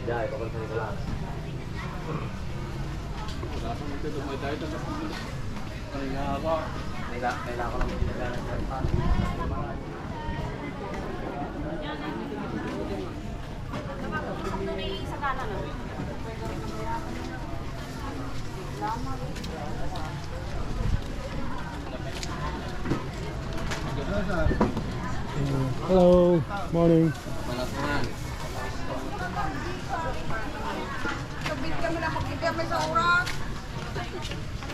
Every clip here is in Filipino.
Jai, bakal sa Nicolas. Wala akong magtutugmay tayo. Pahinga ako. Kailangan ko naman ginagawa ng cellphone. Sa kanan na. Hello, morning. Malatunan. Sabit kami na magkikita sa oras.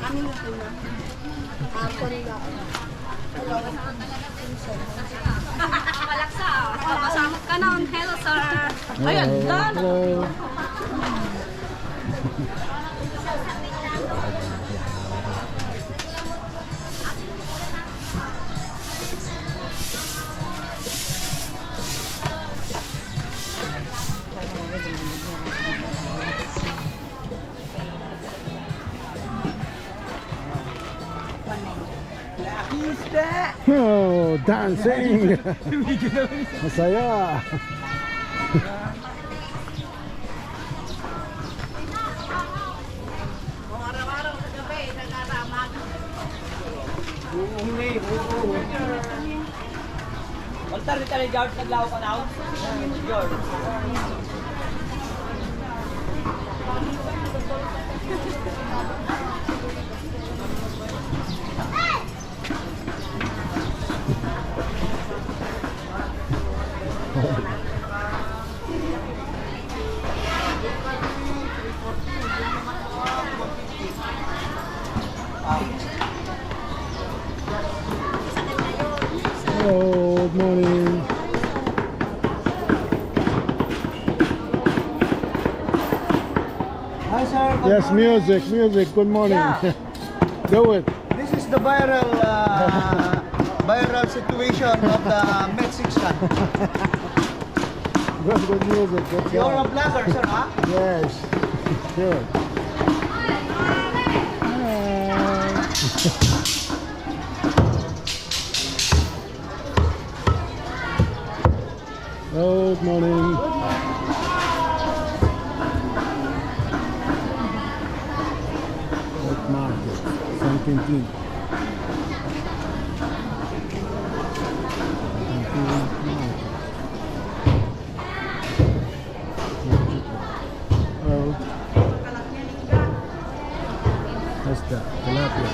Ano na ito na? Ako nila. Malaksa. Nakapasamot ka nun. Hello, sir. Ayan, daan. Hello. Oh, dancing! Masaya! Araw-araw sa gabi, nagkaramag. Walter, di tayo George naglaw ka na. George. Hello, good morning. Hi sir. Good Yes, morning. music, good morning. Yeah. Do it. This is the viral situation of the Mexican. Good music. Good You're a job. vlogger, sir, huh? Yes, sure. Hello, good morning. Wet market, San Quintin. Hello. What's that? Tilapia.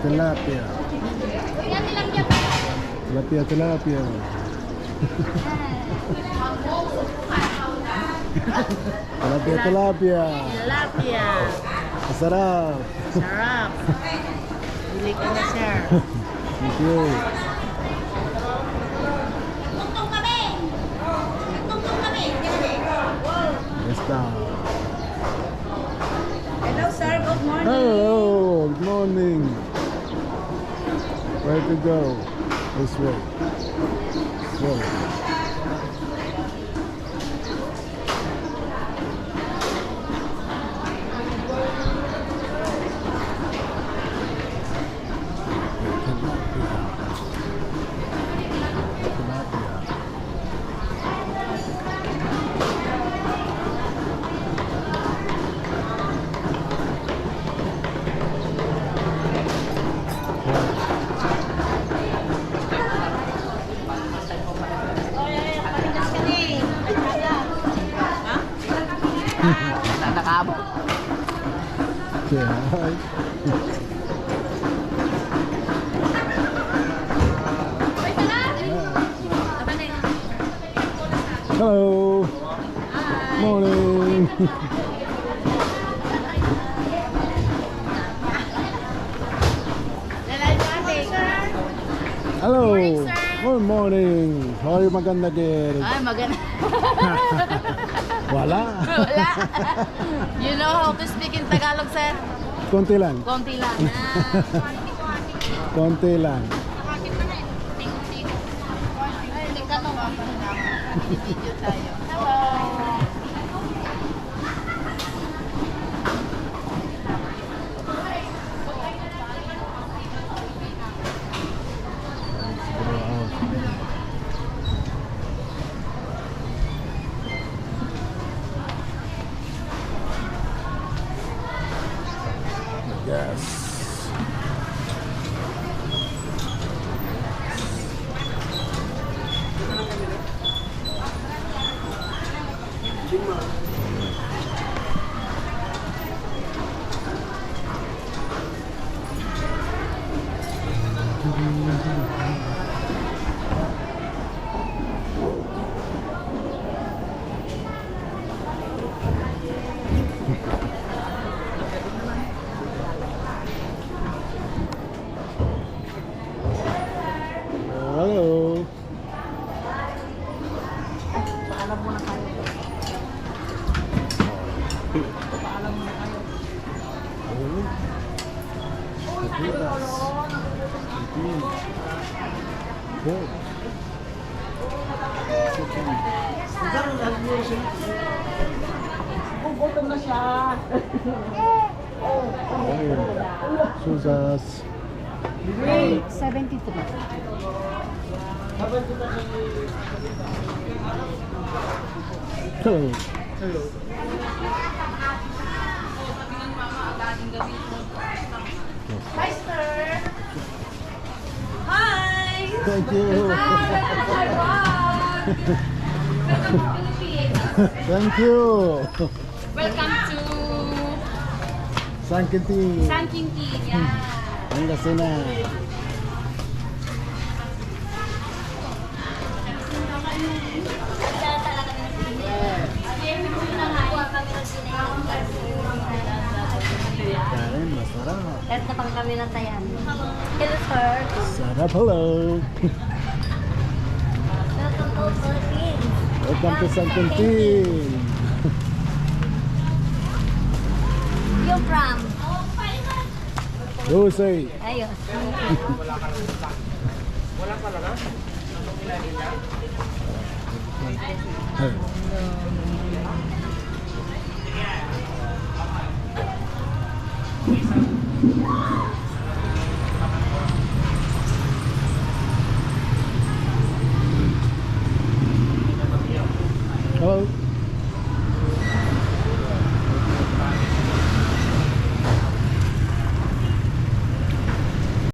Tilapia. Tilapia. Tilapia. Tilapia. Masarap. Sarap. Bili ka na, sir. Thank you. Basta. Hello, sir. Good morning. Hello, good morning. Where to go? This way. This way. Nakakabot. Yeah. Hello. Morning. Hello. Good morning. How are you, maganda girl? Ay, maganda. Wala. Wala. You know how to speak in Tagalog, sir? Konti lang. Konti lang. Konti lang. Ay, hindi ka nung video tayo. Hello. Hello. Gutom na siya. Susas. Grade 73. Hello. Hi, sir! Thank you. Thank you. Welcome to Sankinti. Sankinti. Yeah. Pangasinan. Kain, masarap. Kahit na pang kami ng tayan. Hello, sir. Sarap, hello. Welcome to Philippines. Welcome to Sankintin. You're from? Jose. Ayos. Hey.